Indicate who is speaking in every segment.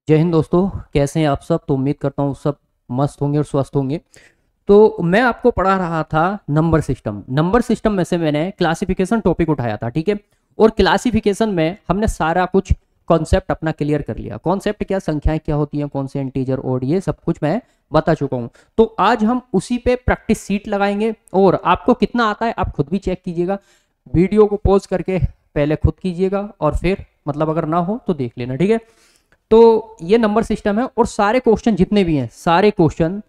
Speaker 1: जय हिंद दोस्तों। कैसे हैं आप सब? तो उम्मीद करता हूँ सब मस्त होंगे और स्वस्थ होंगे। तो मैं आपको पढ़ा रहा था नंबर सिस्टम में से मैंने क्लासिफिकेशन टॉपिक उठाया था, ठीक है। और क्लासिफिकेशन में हमने सारा कुछ कॉन्सेप्ट अपना क्लियर कर लिया। कॉन्सेप्ट क्या, संख्याएं क्या होती हैं, कौन से इंटीजर और ये सब कुछ मैं बता चुका हूँ। तो आज हम उसी पे प्रैक्टिस सीट लगाएंगे और आपको कितना आता है आप खुद भी चेक कीजिएगा। वीडियो को पॉज करके पहले खुद कीजिएगा और फिर मतलब अगर ना हो तो देख लेना, ठीक है। तो ये नंबर सिस्टम है और सारे क्वेश्चन जितने भी हैं सारे क्वेश्चन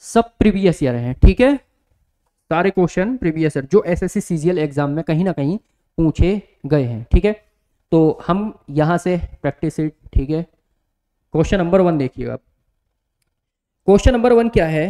Speaker 1: सब प्रीवियस ईयर हैं, ठीक है। सारे क्वेश्चन प्रीवियस ईयर जो एसएससी सीजीएल एग्जाम में कहीं ना कहीं पूछे गए हैं, ठीक है। तो हम यहां से प्रैक्टिस इट, ठीक है। क्वेश्चन नंबर 1 देखिएगा। क्वेश्चन नंबर 1 क्या है?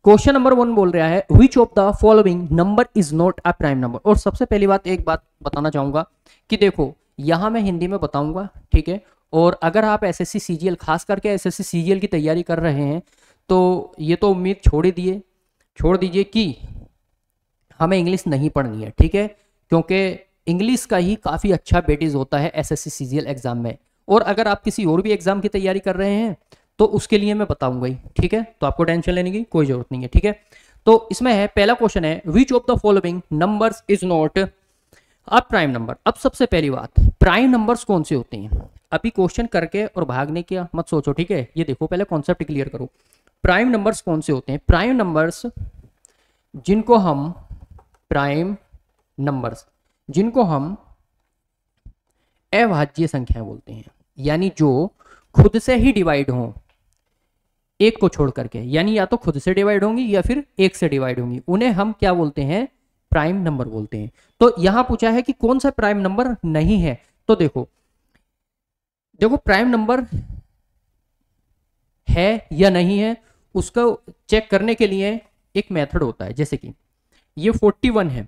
Speaker 1: क्वेश्चन नंबर 1 बोल रहा है विच of the following number is not a prime number. और सबसे पहली बात एक बात बताना चाहूंगा कि देखो यहां मैं हिंदी में बताऊंगा, ठीक है। और अगर आप एसएससी सीजीएल खास करके एसएससी सीजीएल की तैयारी कर रहे हैं तो ये तो उम्मीद छोड़ दीजिए कि हमें इंग्लिश नहीं पढ़नी है, ठीक है। क्योंकि इंग्लिश का ही काफ़ी अच्छा वेटेज होता है एसएससी सीजीएल एग्जाम में। और अगर आप किसी और भी एग्जाम की तैयारी कर रहे हैं तो उसके लिए मैं बताऊंगा ही, ठीक है। तो आपको टेंशन लेने की कोई जरूरत नहीं है, ठीक है। तो इसमें है पहला क्वेश्चन है विच of the following numbers is not a prime number. अब सबसे पहली बात, प्राइम नंबर्स कौन से होते हैं? अभी क्वेश्चन करके और भागने की मत सोचो, ठीक है। ये देखो पहले कॉन्सेप्ट क्लियर करो। प्राइम नंबर्स कौन से होते हैं? प्राइम नंबर्स जिनको हम प्राइम नंबर्स जिनको हम अभाज्य संख्याएं बोलते हैं, यानी जो खुद से ही डिवाइड हों एक को छोड़ करके, यानी या तो खुद से डिवाइड होंगी या फिर एक से डिवाइड होंगी, उन्हें हम क्या बोलते हैं? प्राइम नंबर बोलते हैं। तो यहां पूछा है कि कौन सा प्राइम नंबर नहीं है। तो देखो प्राइम नंबर है या नहीं है उसको चेक करने के लिए एक मेथड होता है। जैसे कि ये 41 है,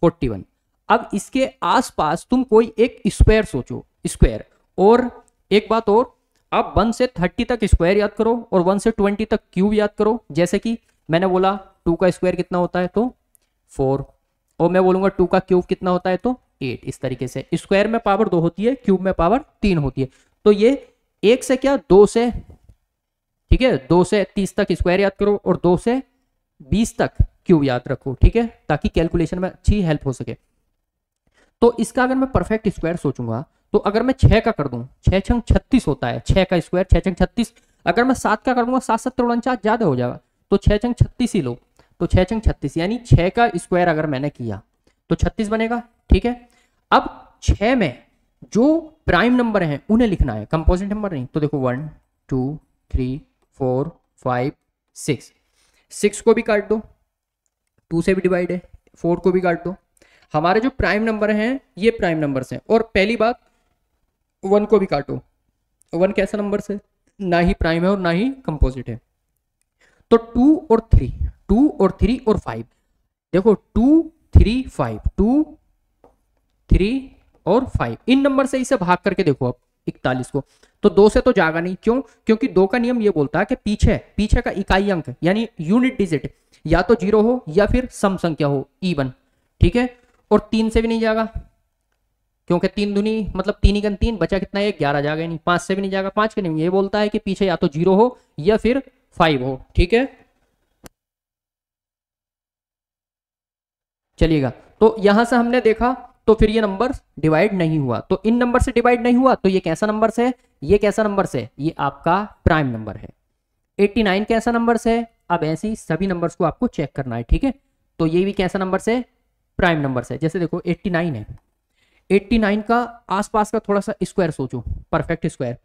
Speaker 1: 41। अब इसके आसपास तुम कोई एक स्क्वायर सोचो, स्क्वायर। और एक बात और, आप 1 से 30 तक स्क्वायर याद करो और 1 से 20 तक क्यूब याद करो। जैसे कि मैंने बोला 2 का स्क्वायर कितना होता है तो 4, और मैं बोलूंगा 2 का क्यूब कितना होता है तो 8। इस तरीके से स्क्वायर में पावर 2 होती है, क्यूब में पावर 3 होती है। तो ये 1 से क्या 2 से, ठीक है, 2 से 30 तक स्क्वायर याद करो और 2 से 20 तक क्यूब याद रखो, ठीक है, ताकि कैलकुलेशन में अच्छी हेल्प हो सके। तो इसका अगर मैं परफेक्ट स्क्वायर सोचूंगा तो अगर मैं 6 का कर दूं, 6 छंग 36 होता है, 6 का स्क्वायर 6 छंग 36। अगर मैं 7 का कर दूंगा, 7 7 49 ज्यादा हो जाएगा, तो 6 छंग 36 ही लो। तो 6 छंग 36 यानी 6 का स्क्वायर अगर मैंने किया तो 36 बनेगा, ठीक है। अब 6 में जो प्राइम नंबर है उन्हें लिखना है, कंपोजिट नंबर नहीं। तो देखो 1 2 3 4 5 6, 6 को भी काट दो, 2 से भी डिवाइड है, 4 को भी काट दो। हमारे जो प्राइम नंबर हैं ये प्राइम नंबर्स हैं। और पहली बात 1 को भी काटो, 1 कैसा नंबर है? ना ही प्राइम है और ना ही कंपोजिट है। तो 2 और 3, 2 और 3 और 5, देखो 2 3 5, 2 3 और 5, इन नंबर से इसे भाग करके देखो अब 41 को। तो 2 से तो जागा नहीं, क्यों? क्योंकि 2 का नियम ये बोलता है कि पीछे का इकाई अंक यानी यूनिट डिजिट या तो 0 हो या फिर सम संख्या हो, इवन, ठीक है। और 3 से भी नहीं जाएगा क्योंकि 3 दूनी मतलब 3 ही गन 3 बचा कितना है 11 जाएगा नहीं। 5 से भी नहीं जाएगा, 5 के नहीं, ये बोलता है कि पीछे या तो 0 हो या फिर 5 हो, ठीक है। चलिएगा, तो यहां से हमने देखा तो फिर ये नंबर डिवाइड नहीं हुआ। तो इन नंबर से डिवाइड नहीं हुआ तो ये कैसा नंबर से? ये कैसा नंबर से? ये आपका प्राइम नंबर है। 89 कैसा नंबर से? अब ऐसे ही सभी नंबर्स को आपको चेक करना है, ठीक है। तो ये भी कैसा नंबर से? प्राइम नंबर से। जैसे देखो 89 है, 89 का आसपास का थोड़ा सा स्क्वायर सोचो, परफेक्ट स्क्वायर।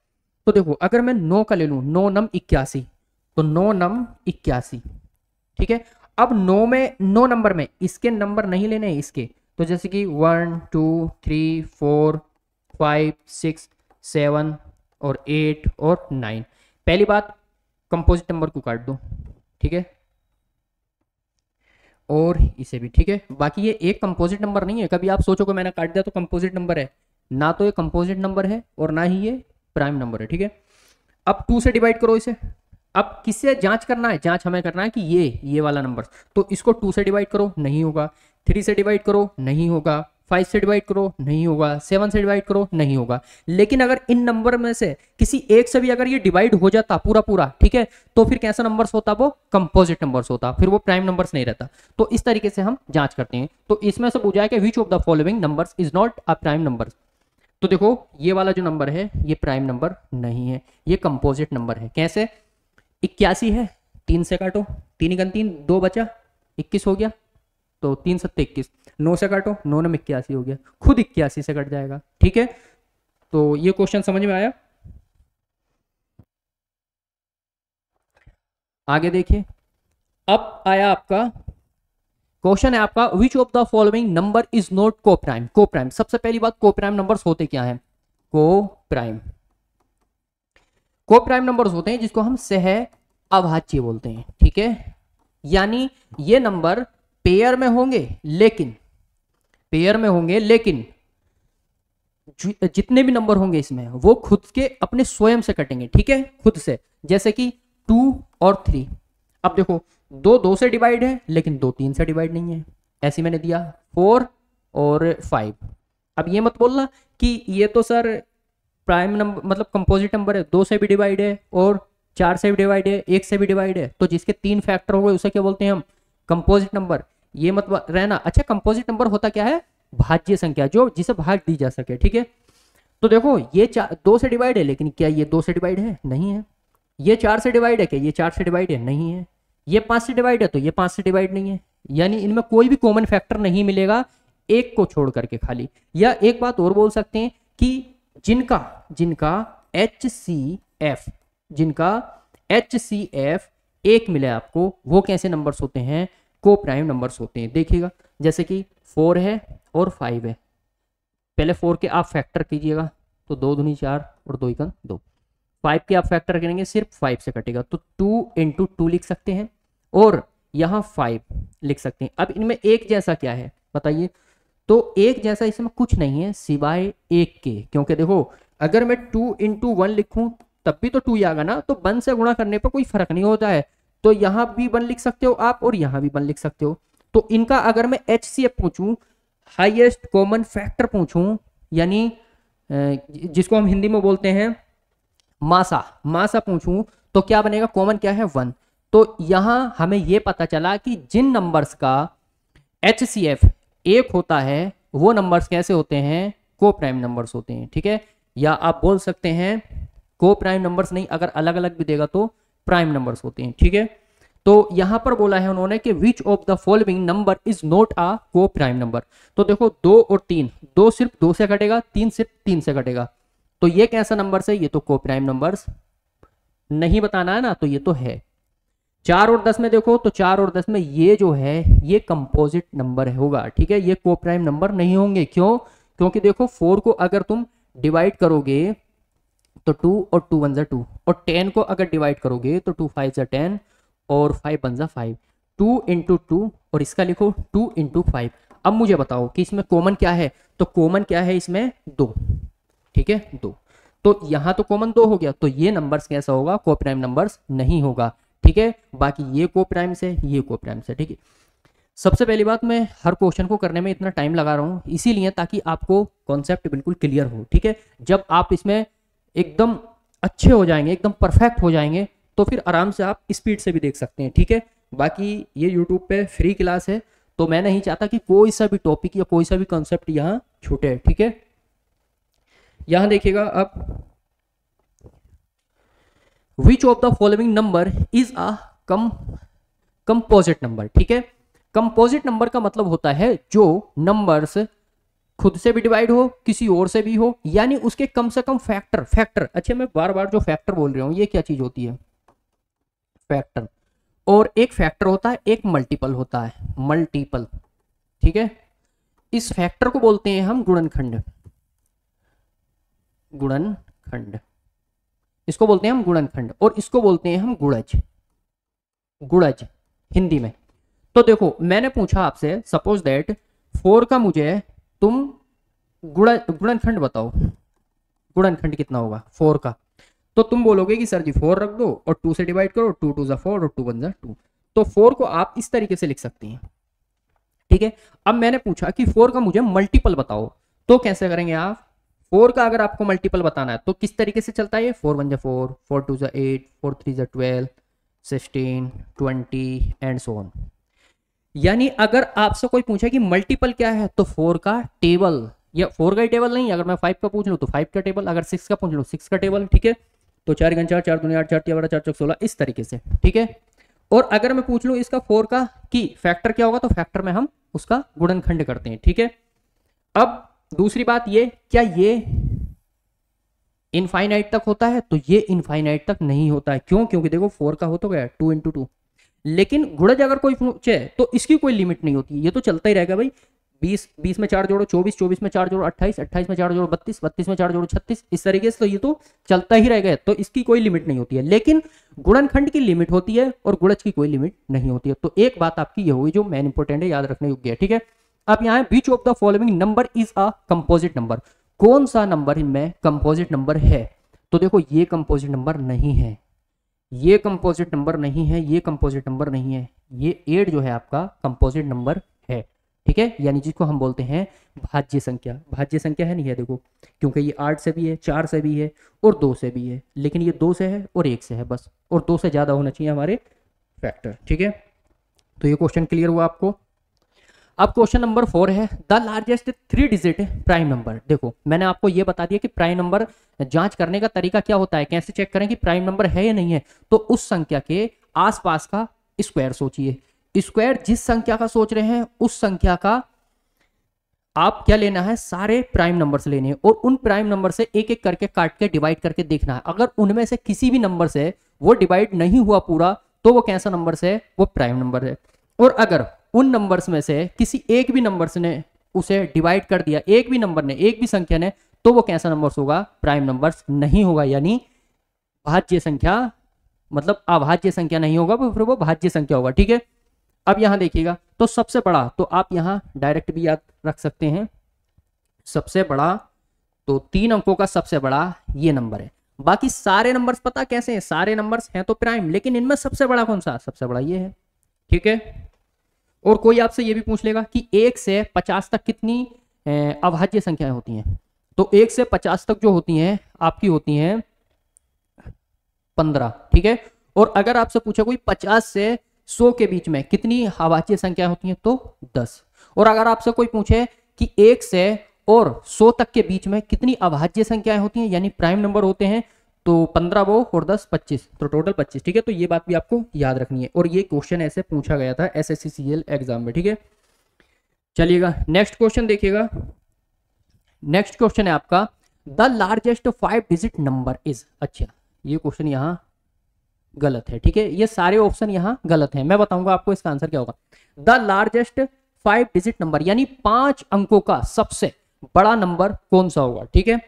Speaker 1: तो देखो अगर मैं 9 का ले लूं, 9 नम 81, तो 9 नम 81, ठीक है। अब 9 में 9 नंबर में इसके नंबर नहीं लेने इसके, तो जैसे कि 1 2 3 4 5 6 7 और 8 और 9। पहली बात कंपोजिट नंबर को काट दो, ठीक है, और इसे भी, ठीक है। बाकी ये एक कंपोजिट नंबर नहीं है, कभी आप सोचो कि मैंने काट दिया तो कंपोजिट नंबर है ना, तो ये कंपोजिट नंबर है और ना ही ये प्राइम नंबर है, ठीक है। अब 2 से डिवाइड करो इसे। अब किससे जांच करना है? जांच हमें करना है कि ये वाला नंबर, तो इसको 2 से डिवाइड करो, नहीं होगा। 3 से डिवाइड करो, नहीं होगा। 5 से डिवाइड करो नहीं होगा, 7 से डिवाइड करो नहीं होगा। लेकिन अगर इन नंबर में से किसी एक से भी अगर ये डिवाइड हो जाता पूरा पूरा, ठीक है, तो फिर कैसा नंबर्स होता, वो कंपोजिट नंबर्स होता, फिर वो प्राइम नंबर्स नहीं रहता। तो इस तरीके से हम जांच करते हैं। तो इसमें से पूछा है कि विच of the following numbers is not a prime number. तो देखो ये वाला जो नंबर है ये प्राइम नंबर नहीं है, ये कंपोजिट नंबर है। कैसे? 81 है, 3 से काटो, 3 × 3 2 बचा, 21 हो गया, तो 3 7 21, 9 से काटो, 9 9 81 हो गया, खुद 81 से कट जाएगा। ठीक है, तो ये क्वेश्चन समझ में आया। आगे देखिए, अब आया आपका क्वेश्चन है आपका विच of the following number is not को प्राइम। को प्राइम, सबसे पहली बात को प्राइम नंबर्स होते क्या है? को प्राइम नंबर्स होते हैं जिसको हम सह अभाज्य बोलते हैं। ठीक है, यानी ये नंबर पेयर में होंगे, लेकिन जितने भी नंबर होंगे इसमें वो खुद के अपने स्वयं से कटेंगे। ठीक है, खुद से, जैसे कि 2 और 3। अब देखो 2 2 से डिवाइड है, लेकिन 2 3 से डिवाइड नहीं है, ऐसे मैंने दिया 4 और 5। अब ये मत बोलना कि ये तो सर प्राइम नंबर मतलब कंपोजिट नंबर है, 2 से भी डिवाइड है और 4 से भी डिवाइड है, 1 से भी डिवाइड है, तो जिसके 3 फैक्टर हो गए उसे क्या बोलते हैं हम? Composite number. ये मत रहना। अच्छा, कंपोजिट नंबर होता क्या है? भाज्य संख्या, जो जिसे भाग दी जा सके। ठीक है, तो देखो ये 2 से डिवाइड है, लेकिन क्या ये 2 से डिवाइड है? नहीं है। ये 4 से डिवाइड है, क्या ये 4 से डिवाइड है? नहीं है। ये 5 से डिवाइड है, तो ये 5 से डिवाइड नहीं है। यानी इनमें कोई भी कॉमन फैक्टर नहीं मिलेगा, एक को छोड़ करके खाली। या एक बात और बोल सकते हैं कि जिनका HCF एक मिले आपको, वो कैसे नंबर्स होते हैं? को प्राइम नंबर्स होते हैं। देखिएगा, जैसे कि 4 है और 5 है, पहले 4 के आप फैक्टर कीजिएगा, तो 2 दूनी 4 और 2 × 2। 5 के आप फैक्टर करेंगे, सिर्फ 5 से कटेगा, तो 2 × 2 लिख सकते हैं, और यहाँ 5 लिख सकते हैं। अब इनमें एक जैसा क्या है बताइए? तो एक जैसा इसमें कुछ नहीं है सिवाय 1 के, क्योंकि देखो अगर मैं 2 × 1 लिखूं तब भी तो 2 ही आएगा ना, तो 1 से गुणा करने पर कोई फर्क नहीं होता है। तो यहाँ भी 1 लिख सकते हो आप, और यहाँ भी 1 लिख सकते हो। तो इनका अगर मैं HCF पूछूं, हाईएस्ट कॉमन फैक्टर पूछूं, यानी जिसको हम हिंदी में बोलते हैं मासा पूछूं, तो क्या बनेगा? कॉमन क्या है? 1। तो यहां हमें यह पता चला कि जिन नंबर्स का HCF 1 होता है वो नंबर्स कैसे होते हैं? को प्राइम नंबर्स होते हैं। ठीक है, या आप बोल सकते हैं को प्राइम नंबर्स नहीं, अगर अलग अलग भी देगा तो प्राइम नंबर्स होते हैं। ठीक है, तो यहां पर बोला है उन्होंने कि विच of the following number is not a को प्राइम नंबर। तो देखो 2 और 3, 2 सिर्फ 2 से कटेगा, 3 सिर्फ 3 से कटेगा, तो ये कैसा नंबर है? ये तो को प्राइम नंबर्स नहीं बताना है ना, तो ये तो है। 4 और 10 में देखो, तो 4 और 10 में ये जो है ये कंपोजिट नंबर होगा। ठीक है, ये को प्राइम नंबर नहीं होंगे। क्यों? क्योंकि देखो 4 को अगर तुम डिवाइड करोगे तो 2 और 2 1 2, और 10 को अगर डिवाइड करोगे तो 2 5 10 और 5 1 5, 2 × 2, और इसका लिखो 2 × 5। अब मुझे बताओ कि इसमें कॉमन क्या है? तो कॉमन क्या है इसमें? 2। ठीक है, 2। तो यहां तो कॉमन 2 हो गया, तो ये नंबर्स कैसा होगा? को प्राइम नंबर्स नहीं होगा। ठीक है, बाकी ये को प्राइम से, ये को प्राइम से। ठीक है, सबसे पहली बात, मैं हर क्वेश्चन को करने में इतना टाइम लगा रहा हूं इसीलिए ताकि आपको कॉन्सेप्ट बिल्कुल क्लियर हो। ठीक है, जब आप इसमें एकदम अच्छे हो जाएंगे, एकदम परफेक्ट हो जाएंगे, तो फिर आराम से आप स्पीड से भी देख सकते हैं। ठीक है, बाकी ये यूट्यूब पे फ्री क्लास है, तो मैं नहीं चाहता कि कोई सा भी टॉपिक या कोई सा भी कॉन्सेप्ट यहाँ छूटे। ठीक है, यहां देखिएगा अब, विच of the following number is a composite number. ठीक है, कंपोजिट नंबर का मतलब होता है जो नंबर्स खुद से भी डिवाइड हो, किसी और से भी हो, यानी उसके कम से कम फैक्टर। अच्छा, मैं बार बार जो फैक्टर बोल रहा हूं ये क्या चीज होती है? फैक्टर। और एक फैक्टर होता है, एक मल्टीपल होता है, मल्टीपल। ठीक है, इस फैक्टर को बोलते हैं हम गुणनखंड। इसको बोलते हैं हम गुणनखंड, और इसको बोलते हैं हम गुणज हिंदी में। तो देखो मैंने पूछा आपसे, सपोज दैट 4 का मुझे तुम गुणनखंड बताओ, गुणनखंड कितना होगा 4 का? तो तुम बोलोगे कि सर जी 4 रख दो और 2 से डिवाइड करो, 2 2 4 और 2 1 2। तो 4 को आप इस तरीके से लिख सकते हैं, ठीक है। अब मैंने पूछा कि 4 का मुझे मल्टीपल बताओ, तो कैसे करेंगे आप? 4 का अगर आपको मल्टीपल बताना है तो किस तरीके से चलता है ये? 4 1 4, 4 2 8, 4 3 12, 16, 20 एंड सो ऑन। यानी अगर आपसे कोई पूछे कि मल्टीपल क्या है तो 4 का टेबल, या 4 का ही टेबल नहीं, अगर मैं 5 का पूछ लूँ तो 5 का टेबल, अगर 6 का पूछ लूँ 6 का टेबल, ठीक है। तो 4 गुना 4, 4 दूनी 8, 4 तिया 12, 4 चौक 16, इस तरीके से, ठीक है। और अगर मैं पूछ लूँ इसका 4 का की फैक्टर क्या होगा, तो फैक्टर में हम उसका गुणनखंड करते हैं, ठीक है। अब दूसरी बात ये, क्या ये इनफाइनाइट तक होता है? तो ये इनफाइनाइट तक नहीं होता है। क्यों? क्योंकि देखो 4 का हो तो गया 2 × 2, लेकिन गुणज अगर कोई पूछे तो इसकी कोई लिमिट नहीं होती, ये तो चलता ही रहेगा भाई। 20 20 में 4 जोड़ो 24, 24 में 4 जोड़ो 28, 28 में 4 जोड़ो 32, 32 में 4 जोड़ो 36, इस तरीके से तो ये तो चलता ही रहेगा, तो इसकी कोई लिमिट नहीं होती है। लेकिन गुणनखंड की लिमिट होती है और गुणज की कोई लिमिट नहीं होती है। तो एक बात आपकी ये होगी जो मेन इंपॉर्टेंट है, याद रखने योग्य है, ठीक है। अब यहाँ which of the following number is a composite number, कौन सा नंबर इनमें कंपोजिट नंबर है? तो देखो ये कंपोजिट नंबर नहीं है, ये कंपोजिट नंबर नहीं है, ये कंपोजिट नंबर नहीं है, ये 8 जो है आपका कंपोजिट नंबर है, ठीक है। यानी जिसको हम बोलते हैं भाज्य संख्या। भाज्य संख्या है नहीं है, देखो, क्योंकि ये 8 से भी है, 4 से भी है और 2 से भी है, लेकिन ये 2 से है और 1 से है बस, और 2 से ज्यादा होना चाहिए हमारे फैक्टर, ठीक है। तो ये क्वेश्चन क्लियर हुआ आपको। अब क्वेश्चन नंबर 4 है, the largest 3 digit prime number. देखो मैंने आपको ये बता दिया कि प्राइम नंबर जांच करने का तरीका क्या होता है, कैसे चेक करें कि प्राइम नंबर है या नहीं है। तो उस संख्या के आसपास का स्क्वायर सोचिए, स्क्वायर जिस संख्या का सोच रहे हैं उस संख्या का आप क्या लेना है, सारे प्राइम नंबर से लेने हैं और उन प्राइम नंबर से एक एक करके काट के डिवाइड करके देखना है। अगर उनमें से किसी भी नंबर से वो डिवाइड नहीं हुआ पूरा तो वो कैसा नंबर से है, वो प्राइम नंबर है। और अगर उन नंबर्स में से किसी एक भी नंबर ने उसे डिवाइड कर दिया, एक भी नंबर ने, एक भी संख्या ने, तो वो कैसा नंबर होगा, प्राइम नंबर नहीं होगा, यानी भाज्य संख्या, मतलब अभाज्य संख्या नहीं होगा, फिर वो भाज्य संख्या होगा, ठीक है। अब यहां देखिएगा, तो सबसे बड़ा, तो आप यहां डायरेक्ट भी याद रख सकते हैं, सबसे बड़ा, तो 3 अंकों का सबसे बड़ा ये नंबर है। बाकी सारे नंबर्स पता कैसे हैं, सारे नंबर्स हैं तो प्राइम, लेकिन इनमें सबसे बड़ा कौन सा, सबसे बड़ा ये है, ठीक है। और कोई आपसे ये भी पूछ लेगा कि 1 से 50 तक कितनी अभाज्य संख्याएं होती हैं, तो 1 से 50 तक जो होती हैं आपकी होती हैं 15, ठीक है। और अगर आपसे पूछे कोई 50 से 100 के बीच में कितनी अभाज्य संख्याएं होती हैं, तो 10। और अगर आपसे कोई पूछे कि 1 से और 100 तक के बीच में कितनी अभाज्य संख्याएं होती हैं, यानी प्राइम नंबर होते हैं, तो 15 वो और 10 25, तो टोटल 25, ठीक है। तो ये बात भी आपको याद रखनी है, और ये क्वेश्चन ऐसे पूछा गया था SSC एग्जाम में, ठीक है। चलिएगा नेक्स्ट क्वेश्चन देखिएगा। नेक्स्ट क्वेश्चन है आपका, the largest 5 digit number is. अच्छा, ये क्वेश्चन यहाँ गलत है, ठीक है, ये सारे ऑप्शन यहाँ गलत हैं, मैं बताऊंगा आपको इसका आंसर क्या होगा। द लार्जेस्ट 5 डिजिट नंबर, यानी 5 अंकों का सबसे बड़ा नंबर कौन सा होगा, ठीक है,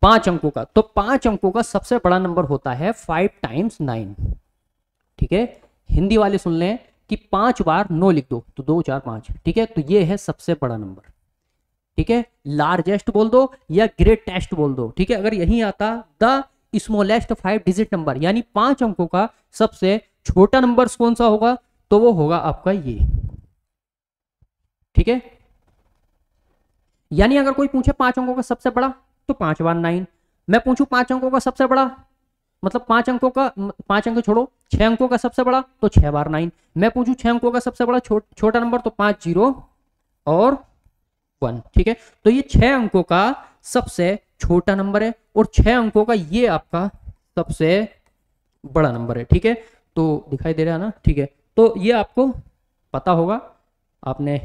Speaker 1: 5 अंकों का। तो 5 अंकों का सबसे बड़ा नंबर होता है 5 × 9, ठीक है। हिंदी वाले सुन लें कि 5 बार 9 लिख दो तो 2 4 5, ठीक है। तो ये है सबसे बड़ा नंबर, ठीक है। लार्जेस्ट बोल दो या ग्रेटेस्ट बोल दो, ठीक है। अगर यही आता द स्मॉलेस्ट 5 डिजिट नंबर, यानी 5 अंकों का सबसे छोटा नंबर कौन सा होगा, तो वो होगा आपका ये, ठीक है। यानी अगर कोई पूछे 5 अंकों का सबसे बड़ा, तो 5 बार 9। मैं पूछूं 5 अंकों का सबसे बड़ा, मतलब 5 अंकों का, 5 अंक छोड़ो, 6 अंकों का सबसे बड़ा, तो 6 बार 9। मैं पूछूं 6 अंकों का सबसे बड़ा छोटा नंबर, तो 5 0 और 1, ठीक है। तो ये 6 अंकों का सबसे छोटा नंबर है और 6 अंकों का ये आपका सबसे बड़ा नंबर है, ठीक है। तो दिखाई दे रहा है ना, ठीक है। तो ये आपको पता होगा, आपने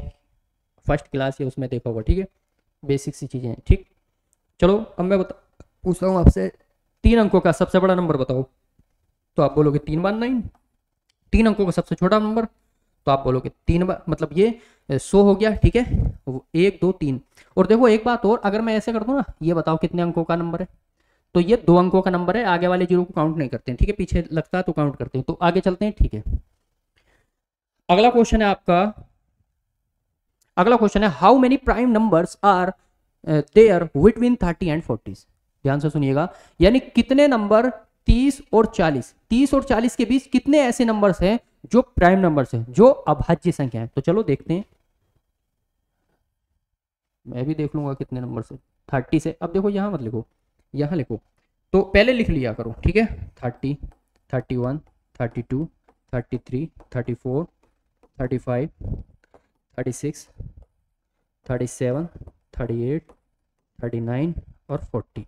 Speaker 1: फर्स्ट क्लास या उसमें देखा होगा, ठीक है, बेसिक सी चीजें, ठीक। चलो अब मैं पूछता हूँ आपसे, 3 अंकों का सबसे बड़ा नंबर बताओ, तो आप बोलोगे 3 बार 9। 3 अंकों का सबसे छोटा नंबर, तो आप बोलोगे 3 बार, मतलब ये 100 हो गया, ठीक है, 1 2 3। और देखो एक बात और, अगर मैं ऐसे कर दूं ना, ये बताओ कितने अंकों का नंबर है, तो ये 2 अंकों का नंबर है, आगे वाले जीरो को काउंट नहीं करते हैं, ठीक है, पीछे लगता है तो काउंट करते हैं। तो आगे चलते हैं, ठीक है। अगला क्वेश्चन है आपका, अगला क्वेश्चन है, how many prime numbers are there between 30 and 40। ध्यान से सुनिएगा, यानी कितने नंबर 30 और 40, 30 और 40 के बीच कितने ऐसे नंबर्स हैं जो प्राइम नंबर्स हैं, जो अभाज्य संख्या है। तो चलो देखते हैं, मैं भी देख लूंगा कितने नंबर से, 30 से। अब देखो यहाँ मत लिखो, यहाँ लिखो, तो पहले लिख लिया करो, ठीक है। 30, 31, 32, 33, 34, 35, 36, 37, 38, 39 और 40।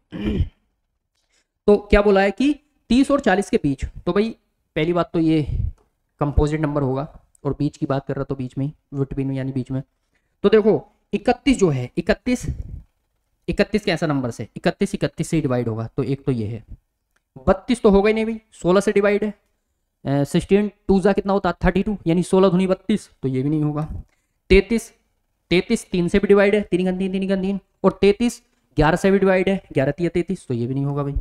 Speaker 1: तो क्या बोला है कि 30 और 40 के बीच, तो भाई पहली बात तो ये कंपोजिट नंबर होगा, और बीच की बात कर रहा तो बीच में ही, बिटवीन में यानी बीच में। तो देखो 31 जो है, 31 कैसा नंबर से, 31 से डिवाइड होगा, तो एक तो ये है। 32 तो होगा ही नहीं भाई, 16 से डिवाइड है। 16 टू जा कितना होता है 32, यानी 16 दूनी 32, तो ये भी नहीं होगा। 33 3 से भी डिवाइड है, 3 का 3, 3 का 3, और 33 11 से भी डिवाइड है, 11 3 33, तो ये भी नहीं होगा भाई।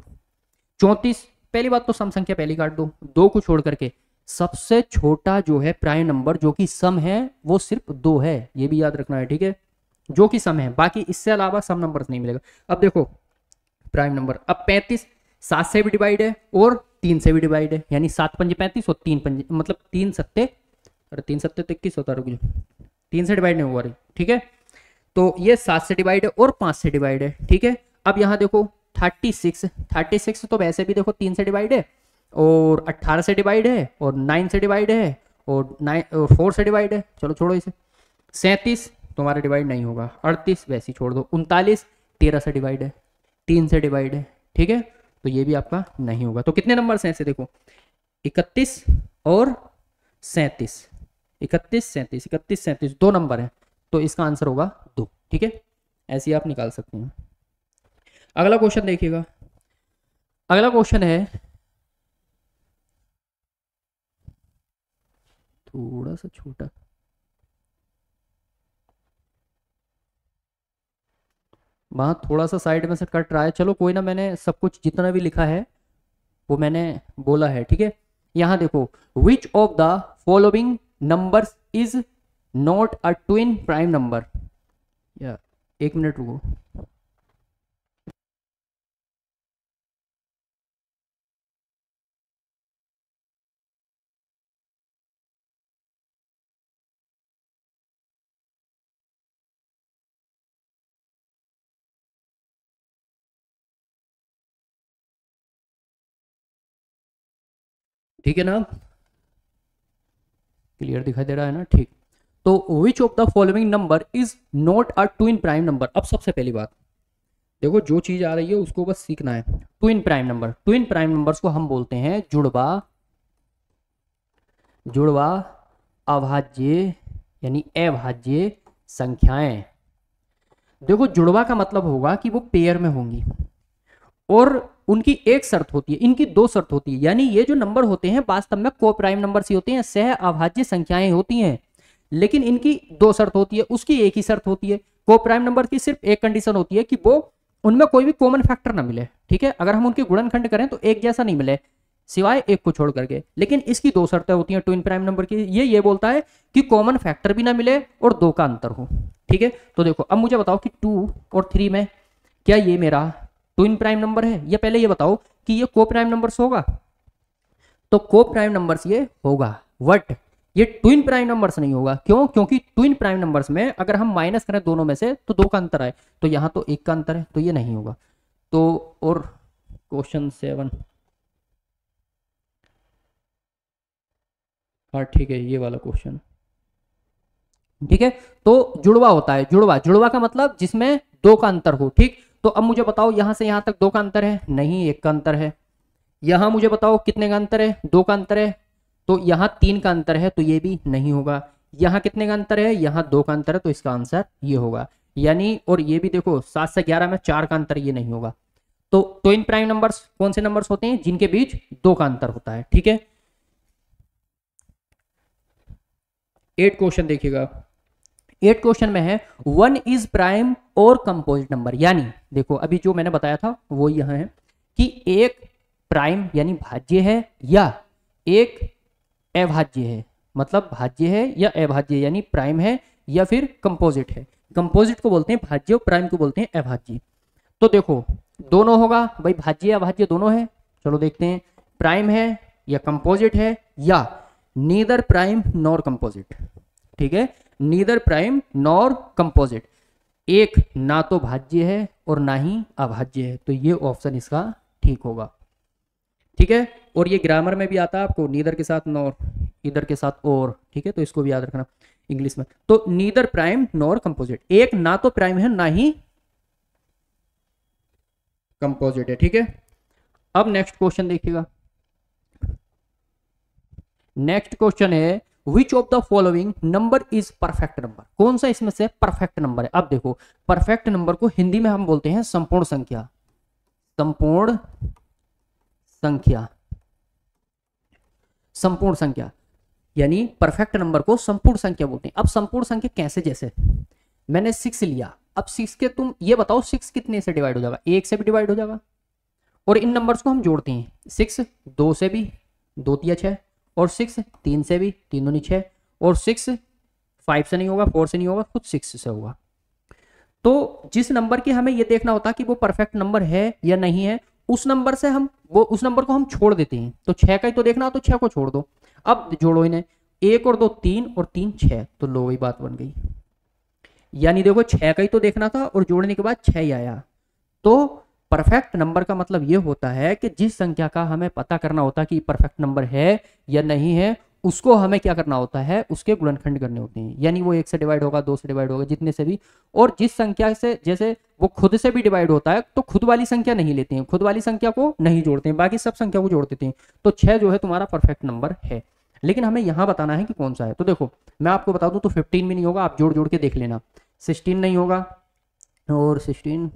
Speaker 1: 34, पहली बात तो सम संख्या पहली काट दो, 2 को छोड़ करके सबसे छोटा जो है प्राइम नंबर जो कि सम है वो सिर्फ 2 है, ये भी याद रखना है, ठीक है, जो कि सम है, बाकी इससे अलावा सम नंबर नहीं मिलेगा। अब देखो प्राइम नंबर, अब 35 7 से भी डिवाइड है और 3 से भी डिवाइड है, यानी 7 पंजे 35 और 3 पंजे मतलब 3 सत्ते, अरे 3 सत्ते तो 21 होता, रुक जाओ, 3 से डिवाइड नहीं हुआ रही, ठीक है। तो ये 7 से डिवाइड है और 5 से डिवाइड है, ठीक है। अब यहाँ देखो 36 तो वैसे भी देखो 3 से डिवाइड है, और 18 से डिवाइड है, और 9 से डिवाइड है, और 4 से डिवाइड है, चलो छोड़ो इसे। 37 तुम्हारा डिवाइड नहीं होगा, 38 वैसे ही छोड़ दो। 39 13 से डिवाइड है, 3 से डिवाइड है, ठीक है, तो ये भी आपका नहीं होगा। तो कितने नंबर हैं ऐसे देखो, 31 और 37, 31 37 दो नंबर हैं, तो इसका आंसर होगा 2, ठीक है, ऐसे ही आप निकाल सकते हैं। अगला क्वेश्चन देखिएगा, अगला क्वेश्चन है थोड़ा सा छोटा, वहाँ थोड़ा सा साइड में से कट रहा है, चलो कोई ना, मैंने सब कुछ जितना भी लिखा है वो मैंने बोला है, ठीक है। यहाँ देखो, विच of the following numbers is not a twin prime number, या एक मिनट रुको, ठीक है ना, क्लियर दिखाई दे रहा है ना, ठीक। तो विच of the following number is not a twin prime number. अब सबसे पहली बात देखो, जो चीज आ रही है उसको बस सीखना है। Twin prime number, twin prime numbers को हम बोलते हैं जुड़वा, जुड़वा अभाज्य यानी अभाज्य संख्याएं। देखो जुड़वा का मतलब होगा कि वो पेयर में होंगी, और उनकी एक शर्त होती है, इनकी दो शर्त होती है, यानी ये जो नंबर होते हैं वास्तव में को प्राइम नंबर ही होते हैं, सह अभाज्य संख्याएं होती हैं, लेकिन इनकी दो शर्त होती है, उसकी एक ही शर्त होती है। को प्राइम नंबर की सिर्फ एक कंडीशन होती है कि वो उनमें कोई भी कॉमन फैक्टर ना मिले, ठीक है, अगर हम उनके गुणनखंड करें तो एक जैसा नहीं मिले सिवाय एक को छोड़ करके। लेकिन इसकी दो शर्तें होती हैं ट्विन प्राइम नंबर की, ये बोलता है कि कॉमन फैक्टर भी ना मिले और दो का अंतर हो, ठीक है। तो देखो अब मुझे बताओ कि 2 और 3 में क्या ये मेरा ट्विन प्राइम नंबर है, या पहले ये बताओ कि ये को प्राइम नंबर्स होगा। तो को प्राइम नंबर्स ये होगा, बट ये ट्विन प्राइम नंबर्स नहीं होगा। क्यों? क्योंकि ट्विन प्राइम नंबर्स में अगर हम माइनस करें दोनों में से तो 2 का अंतर आए, तो यहां तो 1 का अंतर है, तो ये नहीं होगा। तो और क्वेश्चन 7, हाँ ठीक है, ये वाला क्वेश्चन, ठीक है। तो जुड़वा होता है, जुड़वा, जुड़वा का मतलब जिसमें 2 का अंतर हो, ठीक। तो अब मुझे बताओ यहां से यहां तक 2 का अंतर है? नहीं, 1 का अंतर है। यहां मुझे बताओ कितने का अंतर है? 2 का अंतर है। तो यहां 3 का अंतर है, तो ये भी नहीं होगा। यहां कितने का अंतर है? यहां 2 का अंतर है, तो इसका आंसर ये होगा। यानी और ये भी देखो 7 से 11 में 4 का अंतर, ये नहीं होगा। तो ट्विन प्राइम नंबर्स कौन से नंबर्स होते हैं? जिनके बीच 2 का अंतर होता है, ठीक है। 8 क्वेश्चन देखिएगा, 8 क्वेश्चन में है 1 इज प्राइम और कंपोजिट नंबर। यानी देखो अभी जो मैंने बताया था वो यहां है कि एक प्राइम यानी भाज्य है या एक अभाज्य है, मतलब भाज्य है या अभाज्य, यानी प्राइम है या फिर कंपोजिट है। कंपोजिट को बोलते हैं भाज्य और प्राइम को बोलते हैं अभाज्य। तो देखो दोनों होगा भाई, भाज्य अभाज्य दोनों है। चलो देखते हैं प्राइम है या कंपोजिट है, या नीदर प्राइम नॉर कंपोजिट, ठीक है, नीदर प्राइम नॉर कंपोजिट। एक ना तो भाज्य है और ना ही अभाज्य है, तो ये ऑप्शन इसका ठीक होगा। ठीक है, और ये ग्रामर में भी आता है आपको, नीदर के साथ नॉर, इधर के साथ और, ठीक है, तो इसको भी याद रखना इंग्लिश में। तो नीदर प्राइम नॉर कंपोजिट, एक ना तो प्राइम है ना ही कंपोजिट है। ठीक है, अब नेक्स्ट क्वेश्चन देखिएगा। नेक्स्ट क्वेश्चन है विच of the following number is perfect number, कौन सा इसमें से परफेक्ट नंबर है। अब देखो, परफेक्ट नंबर को हिंदी में हम बोलते हैं संपूर्ण संख्या, संपूर्ण संख्या, संपूर्ण संख्या, यानी परफेक्ट नंबर को संपूर्ण संख्या बोलते हैं। अब संपूर्ण संख्या कैसे, जैसे मैंने 6 लिया, अब 6 के तुम ये बताओ 6 कितने से डिवाइड हो जाएगा, 1 से भी डिवाइड हो जाएगा, और इन नंबर्स को हम जोड़ते हैं, 6 2 से भी, 2 तिया 6, और 6 3 से भी, 3 दूनी 6, और 6 5 से नहीं होगा, 4 से नहीं होगा, खुद 6 से होगा। तो जिस नंबर की हमें ये देखना होता कि वो परफेक्ट नंबर है या नहीं है, उस नंबर से हम उस नंबर को हम छोड़ देते हैं। तो 6 का ही तो देखना हो, तो 6 को छोड़ दो। अब जोड़ो इन्हें, 1 और 2 3 और 3 6, तो लो वही बात बन गई। यानी देखो 6 का ही तो देखना था और जोड़ने के बाद 6 ही आया। तो परफेक्ट नंबर का मतलब ये होता है कि जिस संख्या का हमें पता करना होता कि परफेक्ट नंबर है या नहीं है, उसको हमें क्या करना होता है, उसके गुणनखंड करने होते हैं। यानी वो 1 से डिवाइड होगा, 2 से डिवाइड होगा, जितने से भी, और जिस संख्या से, जैसे वो खुद से भी डिवाइड होता है तो खुद वाली संख्या नहीं लेते हैं, खुद वाली संख्या को नहीं जोड़ते हैं, बाकी सब संख्या को जोड़ देते हैं। तो 6 जो है तुम्हारा परफेक्ट नंबर है, लेकिन हमें यहां बताना है कि कौन सा है। तो देखो मैं आपको बता दूं, तो 15 भी नहीं होगा, आप जोड़ जोड़ के देख लेना। 16 नहीं होगा, और 16,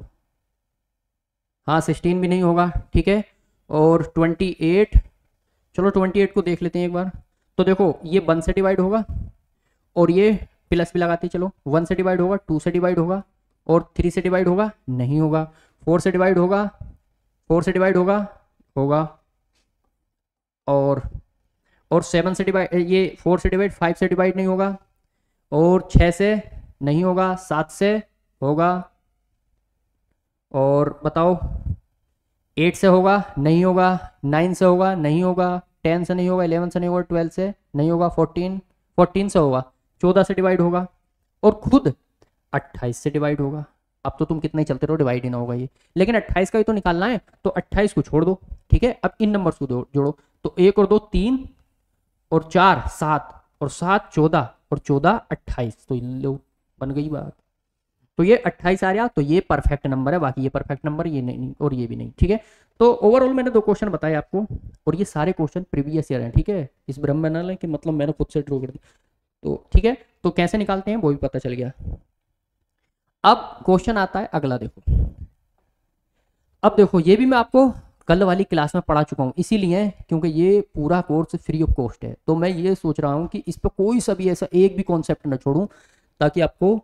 Speaker 1: हाँ 16 भी नहीं होगा, ठीक है, और 28, चलो 28 को देख लेते हैं एक बार। तो देखो ये 1 से डिवाइड होगा, और ये प्लस भी लगाते चलो, 1 से डिवाइड होगा, 2 से डिवाइड होगा, और 3 से डिवाइड होगा, नहीं होगा, 4 से डिवाइड होगा, 4 से डिवाइड होगा, होगा, और 7 से डिवाइड, ये 4 से डिवाइड, 5 से डिवाइड नहीं होगा, और 6 से नहीं होगा, 7 से होगा, और बताओ 8 से होगा, नहीं होगा, 9 से होगा, नहीं होगा, 10 से नहीं होगा, 11 से नहीं होगा, 12 से नहीं होगा, 14 से होगा, 14 से डिवाइड होगा, और खुद 28 से डिवाइड होगा। अब तो तुम कितना ही चलते रहो, डिवाइड ही ना होगा ये, लेकिन 28 का ही तो निकालना है, तो 28 को छोड़ दो। ठीक है, अब इन नंबर्स को जोड़ो, तो 1 और 2 3, और 4 7, और 7 14, और 14 28, तो लो बन गई बात। तो ये 28 आ रहा, तो ये परफेक्ट नंबर है, बाकी ये परफेक्ट नंबर ये नहीं और ये भी नहीं। ठीक है, तो ओवरऑल मैंने 2 क्वेश्चन बताए आपको, और ये सारे क्वेश्चन प्रीवियस ईयर हैं। ठीक है, इस भ्रम में ना लें कि मतलब मैंने खुद से ड्रॉ कर दी। तो ठीक है, तो कैसे निकालते हैं वो भी पता चल गया। अब क्वेश्चन आता है अगला, देखो अब देखो ये भी मैं आपको कल वाली क्लास में पढ़ा चुका हूँ, इसीलिए क्योंकि ये पूरा कोर्स फ्री ऑफ कॉस्ट है, तो मैं ये सोच रहा हूँ कि इस पर कोई सा भी ऐसा एक भी कॉन्सेप्ट न छोड़ूं ताकि आपको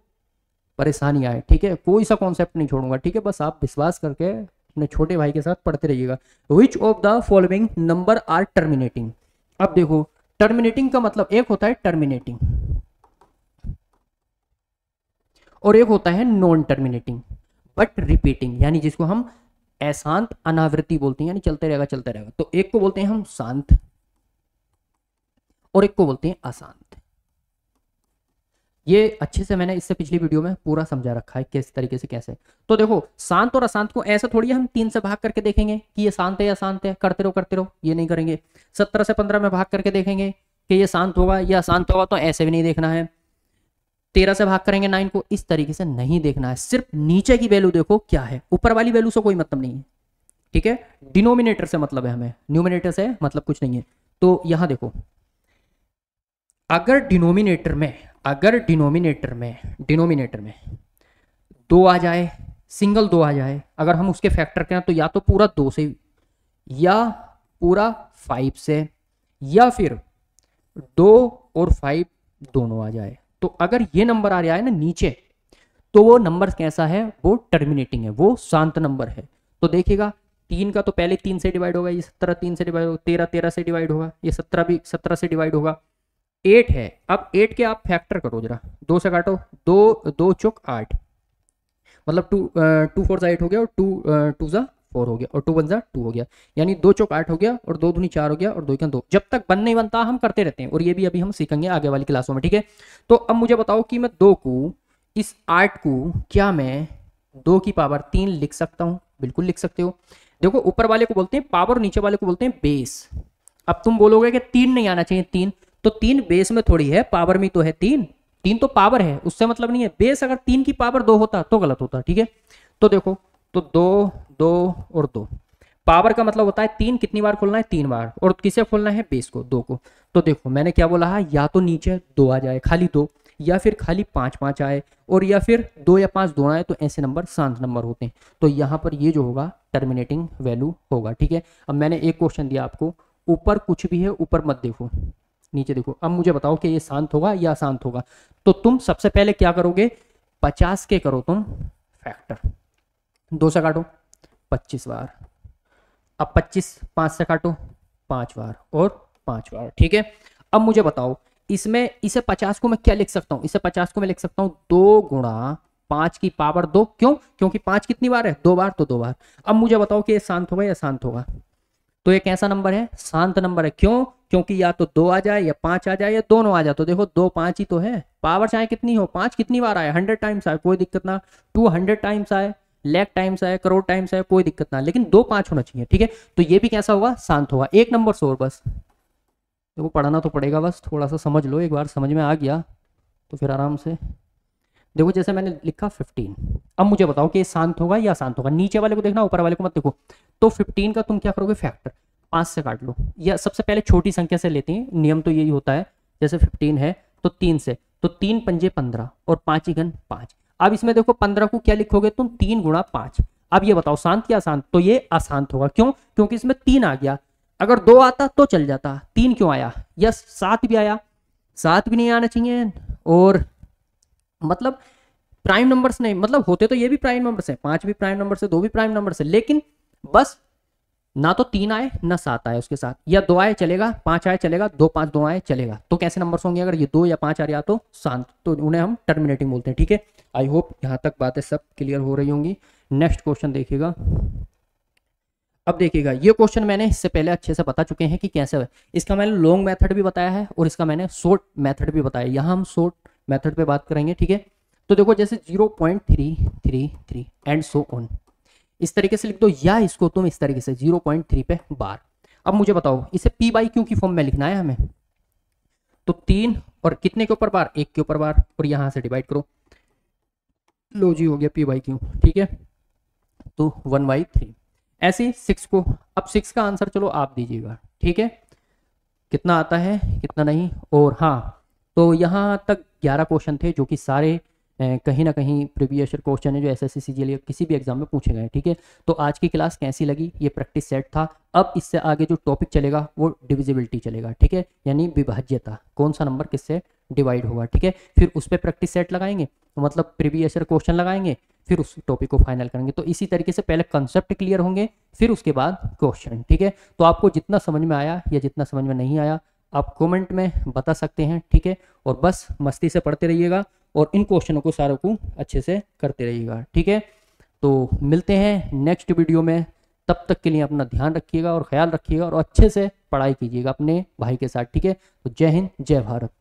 Speaker 1: परेशानी आए। ठीक है, कोई सा कॉन्सेप्ट नहीं छोड़ूंगा। ठीक है, बस आप विश्वास करके अपने छोटे भाई के साथ पढ़ते रहिएगा। Which of the following number are terminating. अब देखो टर्मिनेटिंग का मतलब एक होता है टर्मिनेटिंग और एक होता है नॉन टर्मिनेटिंग बट रिपीटिंग, यानी जिसको हम अशांत अनावृत्ति बोलते हैं, यानी चलते रहेगा चलते रहेगा। तो एक को बोलते हैं हम शांत और एक को बोलते हैं अशांत। ये अच्छे से मैंने इससे पिछली वीडियो में पूरा समझा रखा है किस तरीके से कैसे। तो देखो शांत और अशांत को ऐसा थोड़ी हम 3 से भाग करके देखेंगे कि ये शांत है या अशांत है, करते रहो, ये नहीं करेंगे। 17 से 15 में भाग करके देखेंगे कि ये शांत होगा या अशांत होगा, तो ऐसे भी नहीं देखना है। 13 से भाग करेंगे 9 को, इस तरीके से नहीं देखना है। सिर्फ नीचे की वैल्यू देखो क्या है, ऊपर वाली वैल्यू से कोई मतलब नहीं है। ठीक है, डिनोमिनेटर से मतलब है हमें, न्यूमिनेटर से मतलब कुछ नहीं है। तो यहां देखो अगर डिनोमिनेटर में 2 आ जाए, सिंगल 2 आ जाए, अगर हम उसके फैक्टर करें तो या तो पूरा 2 से या पूरा 5 से, या फिर 2 और 5 दोनों आ जाए। तो अगर ये नंबर आ रहा है ना नीचे, तो वो नंबर कैसा है, वो टर्मिनेटिंग है, वो शांत नंबर है। तो देखिएगा 3 का तो पहले 3 से डिवाइड होगा, ये 17 3 से डिवाइड होगा, 13 से डिवाइड होगा, ये 17 भी 17 से डिवाइड होगा। 8 है, अब 8 के आप फैक्टर करो जरा, 2 से काटो, 2 चौक 8, मतलब 2 4 8 हो गया, और 2 जा 4 हो गया, और 2 1 जा 2 हो गया, यानी 2 चौक 8 हो गया, और 2 दूनी 4 हो गया, और 2 1 2। जब तक बन नहीं बनता हम करते रहते हैं, और ये भी अभी हम सीखेंगे आगे वाली क्लासों में। ठीक है, तो अब मुझे बताओ कि मैं 2 को इस 8 को क्या मैं 2 की पावर 3 लिख सकता हूं? बिल्कुल लिख सकते हो। देखो ऊपर वाले को बोलते हैं पावर, नीचे वाले को बोलते हैं बेस। अब तुम बोलोगे कि 3 नहीं आना चाहिए, 3 तो 3 बेस में थोड़ी है, पावर में तो है 3। 3 तो पावर है, उससे मतलब नहीं है। बेस अगर 3 की पावर 2 होता तो गलत होता, ठीक है। तो देखो, तो 2 2 और 2, पावर का मतलब होता है 3, कितनी बार खोलना है? 3 बार। और किसे खोलना है? बेस को, 2 को। तो देखो मैंने क्या बोला है, या तो नीचे 2 आ जाए, खाली 2, या फिर खाली 5 5 आए, और या फिर 2 या 5 दोनों आए, तो ऐसे नंबर शांत नंबर होते हैं। तो यहाँ पर ये जो होगा टर्मिनेटिंग वैल्यू होगा, ठीक है। अब मैंने एक क्वेश्चन दिया आपको, ऊपर कुछ भी है ऊपर मत देखो, नीचे देखो। अब मुझे बताओ कि ये शांत होगा या अशांत होगा। तो तुम सबसे पहले क्या करोगे, 50 के करो तुम फैक्टर, 2 से काटो 25 बार। अब 25 5 से काटो 5 बार और 5 बार, ठीक है। अब मुझे बताओ इसमें, इसे 50 को मैं क्या लिख सकता हूं? इसे 50 को मैं लिख सकता हूं 2 गुणा 5 की पावर 2। क्यों? क्योंकि 5 कितनी बार है? 2 बार, तो 2 बार। अब मुझे बताओ कि ये शांत होगा या शांत होगा? तो ये कैसा नंबर है? शांत नंबर है। क्यों? क्योंकि या तो 2 आ जाए या 5 आ जाए या दोनों आ जाए। तो देखो 2 5 ही तो है, पावर चाहे कितनी हो, 5 कितनी बार आए? 100 टाइम्स आए, कोई दिक्कत ना। 200 टाइम्स आए, लाख टाइम्स आए, करोड़ टाइम्स आए, कोई दिक्कत ना, लेकिन 2 5 होना चाहिए, ठीक है। तो ये भी कैसा होगा? शांत होगा। एक नंबर से और बस, देखो पढ़ना तो पड़ेगा, बस थोड़ा सा समझ लो, एक बार समझ में आ गया तो फिर आराम से देखो। जैसे मैंने लिखा 15, अब मुझे बताओ कि ये शांत होगा या अशांत होगा। नीचे वाले को देखना, ऊपर वाले को मत देखो। तो 15 का तुम क्या करोगे? फैक्टर 5 से काट लो, या सबसे पहले छोटी संख्या से लेते हैं, नियम तो यही होता है। जैसे 15 है तो 3 से, तो 3 पंजे 15 और 5 घन 5। अब इसमें देखो 15 को क्या लिखोगे तुम? 3 गुणा 5। अब ये बताओ शांत या अशांत? तो ये अशांत होगा। क्यों? क्योंकि इसमें 3 आ गया। अगर 2 आता तो चल जाता, 3 क्यों आया? या 7 भी आया? 7 भी नहीं आना चाहिए। और मतलब प्राइम नंबर्स नहीं, मतलब होते तो ये भी प्राइम नंबर्स है, 5 भी प्राइम नंबर से, 2 भी प्राइम नंबर से, लेकिन बस ना तो 3 आए ना 7 आए उसके साथ, या 2 आए चलेगा, 5 आए चलेगा, 2 5 2 आए चलेगा। तो कैसे नंबर्स होंगे? अगर ये 2 या 5 आ रहा तो शांत, तो उन्हें हम टर्मिनेटिंग बोलते हैं, ठीक है। आई होप यहाँ तक बातें सब क्लियर हो रही होंगी। नेक्स्ट क्वेश्चन देखिएगा। अब देखिएगा, ये क्वेश्चन मैंने इससे पहले अच्छे से बता चुके हैं कि कैसे है। इसका मैंने लॉन्ग मेथड भी बताया है और इसका मैंने शॉर्ट मेथड भी बताया। यहाँ हम शॉर्ट मेथड पे बात करेंगे, ठीक है। तो देखो जैसे 0.333 एंड सो ऑन, इस तरीके से लिख दो, या इसको तुम इस तरीके से 0.3 पे बार। अब मुझे बताओ इसे पी बाई क्यू की फॉर्म में लिखना है हमें। तो 3 और कितने के ऊपर बार? 1 के ऊपर बार, और यहां से डिवाइड करो, लो जी हो गया पी बाई क्यू, ठीक है। तो 1/3 ऐसे ही 6 को, अब 6 का आंसर चलो आप दीजिएगा, ठीक है, कितना आता है कितना नहीं। और हाँ, तो यहाँ तक 11 क्वेश्चन थे जो कि सारे कहीं ना कहीं प्रीवियस क्वेश्चन है जो एसएससी सीजीएल या किसी भी एग्जाम में पूछे गए, ठीक है। तो आज की क्लास कैसी लगी? ये प्रैक्टिस सेट था। अब इससे आगे जो टॉपिक चलेगा वो डिविजिबिलिटी चलेगा, ठीक है, यानी विभाज्यता, कौन सा नंबर किससे डिवाइड होगा, ठीक है। फिर उस पर प्रैक्टिस सेट लगाएंगे, मतलब प्रीवियस क्वेश्चन लगाएंगे, फिर उस टॉपिक को फाइनल करेंगे। तो इसी तरीके से पहले कंसेप्ट क्लियर होंगे, फिर उसके बाद क्वेश्चन, ठीक है। तो आपको जितना समझ में आया या जितना समझ में नहीं आया आप कमेंट में बता सकते हैं, ठीक है। और बस मस्ती से पढ़ते रहिएगा और इन क्वेश्चनों को सारों को अच्छे से करते रहिएगा, ठीक है। तो मिलते हैं नेक्स्ट वीडियो में, तब तक के लिए अपना ध्यान रखिएगा और ख्याल रखिएगा और अच्छे से पढ़ाई कीजिएगा अपने भाई के साथ, ठीक है। तो जय हिंद, जय भारत।